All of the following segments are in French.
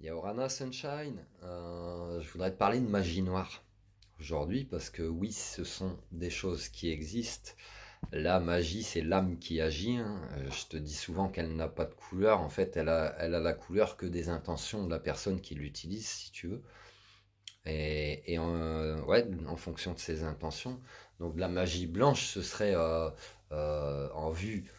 Yaorana Sunshine, je voudrais te parler de magie noire aujourd'hui parce que oui, ce sont des choses qui existent. La magie, c'est l'âme qui agit, hein. Je te dis souvent qu'elle n'a pas de couleur. En fait, elle a la couleur que des intentions de la personne qui l'utilise, si tu veux. Ouais, en fonction de ses intentions. Donc de la magie blanche, ce serait en vue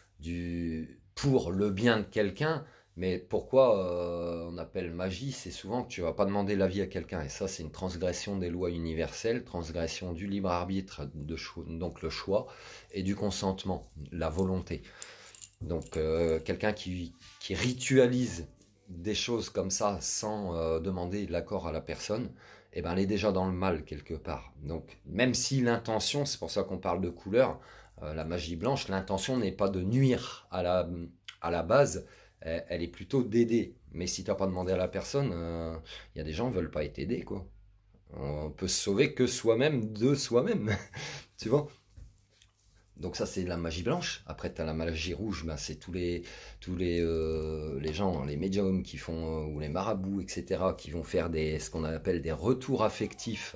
pour le bien de quelqu'un. Mais pourquoi on appelle magie? C'est souvent que tu vas pas demander l'avis à quelqu'un. Et ça, c'est une transgression des lois universelles, transgression du libre arbitre, donc le choix, et du consentement, la volonté. Donc quelqu'un qui ritualise des choses comme ça sans demander l'accord à la personne, eh ben, elle est déjà dans le mal quelque part. Donc même si l'intention, c'est pour ça qu'on parle de couleur, la magie blanche, l'intention n'est pas de nuire à la base, elle est plutôt d'aider. Mais si tu n'as pas demandé à la personne, il y a des gens qui ne veulent pas être aidés, quoi. On peut se sauver que soi-même de soi-même, tu vois. Donc ça c'est la magie blanche. Après tu as la magie rouge, ben, c'est les gens, les médiums qui font, ou les marabouts, etc., qui vont faire ce qu'on appelle des retours affectifs.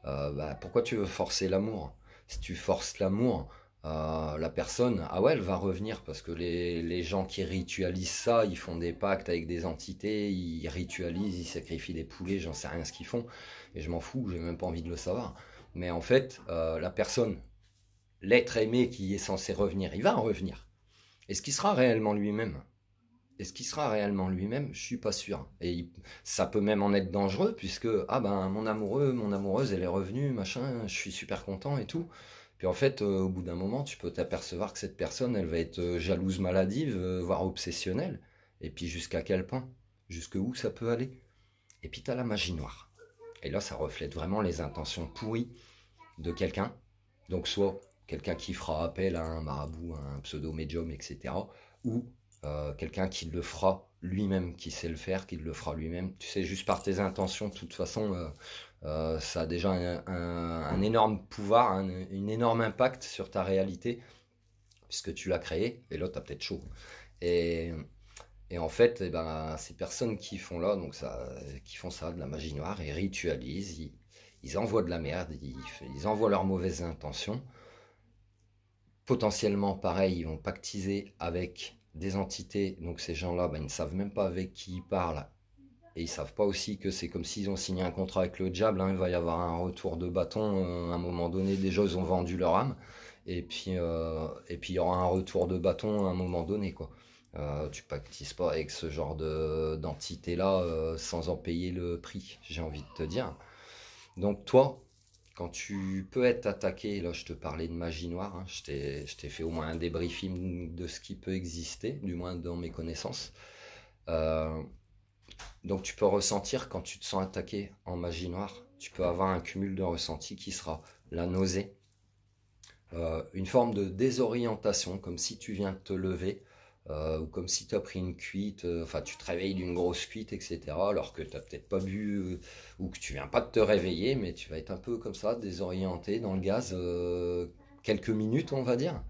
Bah, pourquoi tu veux forcer l'amour? Si tu forces l'amour, la personne, ah ouais, elle va revenir parce que les gens qui ritualisent ça, ils font des pactes avec des entités, ils ritualisent, ils sacrifient des poulets, j'en sais rien ce qu'ils font, et je m'en fous, j'ai même pas envie de le savoir. Mais en fait, la personne, l'être aimé qui est censé revenir, il va en revenir. Est-ce qu'il sera réellement lui-même? Est-ce qu'il sera réellement lui-même? Je suis pas sûr. Ça peut même en être dangereux puisque ah ben mon amoureux, mon amoureuse, elle est revenue, machin, je suis super content et tout. Puis en fait, au bout d'un moment, tu peux t'apercevoir que cette personne, elle va être jalouse, maladive, voire obsessionnelle. Et puis jusqu'à quel point? Jusque où ça peut aller? Et puis t'as la magie noire. Et là, ça reflète vraiment les intentions pourries de quelqu'un. Donc soit quelqu'un qui fera appel à un marabout, à un pseudo-médium, etc. Ou quelqu'un qui le fera lui-même, qui sait le faire, qui le fera lui-même. Tu sais, juste par tes intentions, de toute façon, ça a déjà un énorme pouvoir, un énorme impact sur ta réalité, puisque tu l'as créé, et là, tu as peut-être chaud. Et, et en fait, eh ben, ces personnes qui font là, donc qui font ça, de la magie noire, ils ritualisent, ils envoient de la merde, ils envoient leurs mauvaises intentions. Potentiellement, pareil, ils vont pactiser avec des entités. Donc ces gens-là, ben, ils ne savent même pas avec qui ils parlent. Et ils savent pas aussi que c'est comme s'ils ont signé un contrat avec le diable, hein. Il va y avoir un retour de bâton à un moment donné. Déjà, ils ont vendu leur âme. Et puis il y aura un retour de bâton à un moment donné, quoi. Tu pactises pas avec ce genre d'entité-là sans en payer le prix, j'ai envie de te dire. Donc toi, quand tu peux être attaqué, là je te parlais de magie noire, hein, je t'ai fait au moins un débriefing de ce qui peut exister, du moins dans mes connaissances. Euh, donc tu peux ressentir quand tu te sens attaqué en magie noire, tu peux avoir un cumul de ressentis qui sera la nausée, une forme de désorientation, comme si tu viens de te lever, ou comme si tu as pris une cuite, enfin tu te réveilles d'une grosse cuite, etc. Alors que tu n'as peut-être pas bu, ou que tu viens pas de te réveiller, mais tu vas être un peu comme ça, désorienté dans le gaz, quelques minutes on va dire.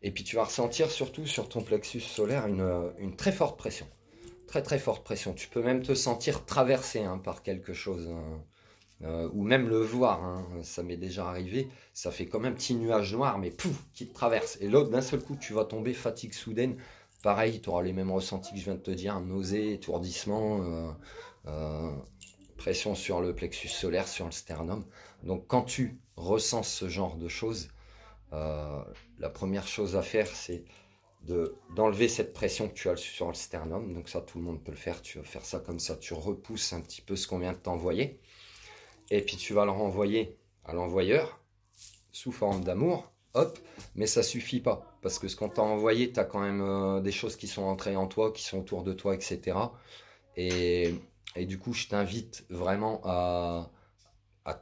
Et puis tu vas ressentir surtout sur ton plexus solaire une très forte pression. Très très forte pression. Tu peux même te sentir traversé, hein, par quelque chose, hein. Ou même le voir, hein, ça m'est déjà arrivé, ça fait comme un petit nuage noir, mais pouf, qui te traverse. Et l'autre, d'un seul coup, tu vas tomber, fatigue soudaine. Pareil, tu auras les mêmes ressentis que je viens de te dire, nausée, étourdissement, euh, pression sur le plexus solaire, sur le sternum. Donc quand tu ressens ce genre de choses, euh, la première chose à faire, c'est d'enlever cette pression que tu as sur le sternum. Donc ça, tout le monde peut le faire, tu vas faire ça comme ça, tu repousses un petit peu ce qu'on vient de t'envoyer. Et puis tu vas le renvoyer à l'envoyeur sous forme d'amour, hop, mais ça suffit pas. Parce que ce qu'on t'a envoyé, tu as quand même des choses qui sont entrées en toi, qui sont autour de toi, etc. Et, et du coup, je t'invite vraiment à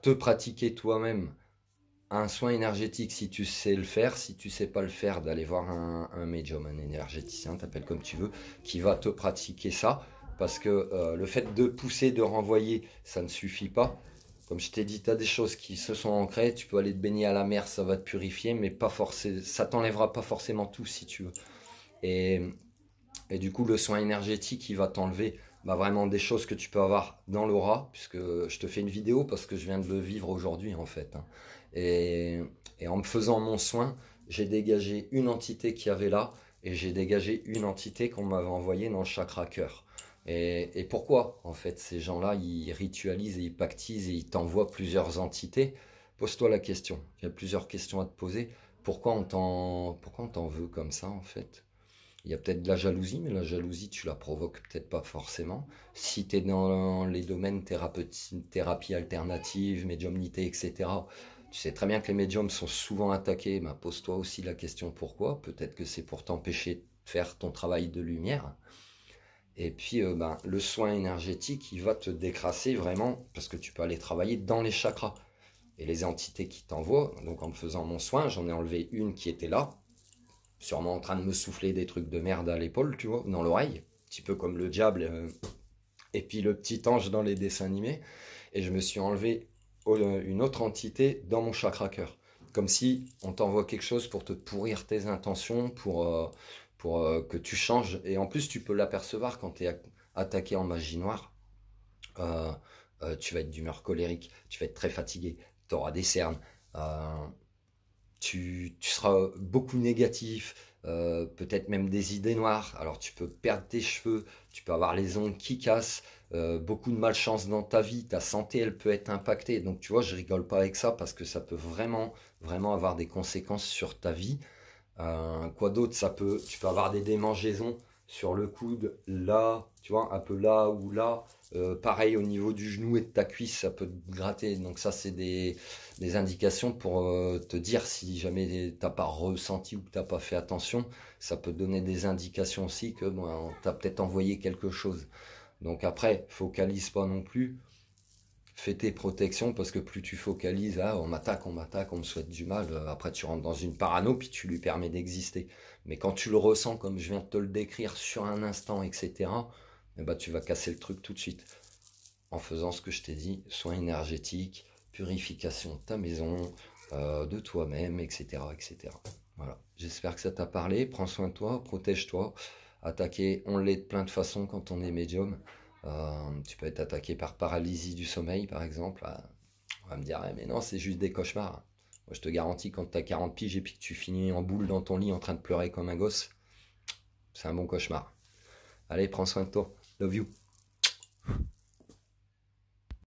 te pratiquer toi-même un soin énergétique si tu sais le faire. Si tu sais pas le faire, d'aller voir un médium, un énergéticien, t'appelles comme tu veux, qui va te pratiquer ça. Parce que le fait de pousser, de renvoyer, ça ne suffit pas. Comme je t'ai dit, tu as des choses qui se sont ancrées, tu peux aller te baigner à la mer, ça va te purifier, mais pas forcément, ça t'enlèvera pas forcément tout si tu veux. Et, et du coup, le soin énergétique, il va t'enlever bah, vraiment des choses que tu peux avoir dans l'aura, puisque je te fais une vidéo parce que je viens de le vivre aujourd'hui en fait, hein. Et, et en me faisant mon soin, j'ai dégagé une entité qu'il y avait là, et j'ai dégagé une entité qu'on m'avait envoyée dans le chakra cœur. Et pourquoi en fait ces gens-là, ils ritualisent et ils pactisent et ils t'envoient plusieurs entités? Pose-toi la question, il y a plusieurs questions à te poser. Pourquoi on t'en veut comme ça en fait? Il y a peut-être de la jalousie, mais la jalousie, tu la provoques peut-être pas forcément. Si tu es dans les domaines thérapie alternative, médiumnité, etc., tu sais très bien que les médiums sont souvent attaqués. Ben, pose-toi aussi la question pourquoi. Peut-être que c'est pour t'empêcher de faire ton travail de lumière. Et puis, ben, le soin énergétique, il va te décrasser vraiment, parce que tu peux aller travailler dans les chakras. Et les entités qui t'envoient, donc en me faisant mon soin, j'en ai enlevé une qui était là, sûrement en train de me souffler des trucs de merde à l'épaule, tu vois, dans l'oreille, un petit peu comme le diable, et puis le petit ange dans les dessins animés, et je me suis enlevé une autre entité dans mon chakra cœur, comme si on t'envoie quelque chose pour te pourrir tes intentions, pour que tu changes, et en plus tu peux l'apercevoir quand tu es attaqué en magie noire. Euh, Tu vas être d'humeur colérique, tu vas être très fatigué, tu auras des cernes, euh, tu seras beaucoup négatif, peut-être même des idées noires. Alors tu peux perdre tes cheveux, tu peux avoir les ongles qui cassent, beaucoup de malchance dans ta vie, ta santé elle peut être impactée. Donc tu vois, je rigole pas avec ça parce que ça peut vraiment, vraiment avoir des conséquences sur ta vie. Quoi d'autre, tu peux avoir des démangeaisons sur le coude, là, tu vois, un peu là ou là. Pareil au niveau du genou et de ta cuisse, ça peut te gratter. Donc ça, c'est des indications pour te dire si jamais t'as pas ressenti ou que t'as pas fait attention. Ça peut te donner des indications aussi que bon, on t'a peut-être envoyé quelque chose. Donc après, focalise pas non plus. Fais tes protections parce que plus tu focalises, ah, on m'attaque, on me souhaite du mal, après tu rentres dans une parano puis tu lui permets d'exister. Mais quand tu le ressens comme je viens de te le décrire sur un instant, etc., eh ben, tu vas casser le truc tout de suite en faisant ce que je t'ai dit, soins énergétiques, purification de ta maison, de toi-même, etc., etc. Voilà, j'espère que ça t'a parlé, prends soin de toi, protège-toi, attaquer, on l'est de plein de façons quand on est médium. Tu peux être attaqué par paralysie du sommeil, par exemple. On va me dire, mais non, c'est juste des cauchemars. Moi, je te garantis, quand tu as 40 piges et puis que tu finis en boule dans ton lit en train de pleurer comme un gosse, c'est un bon cauchemar. Allez, prends soin de toi. Love you.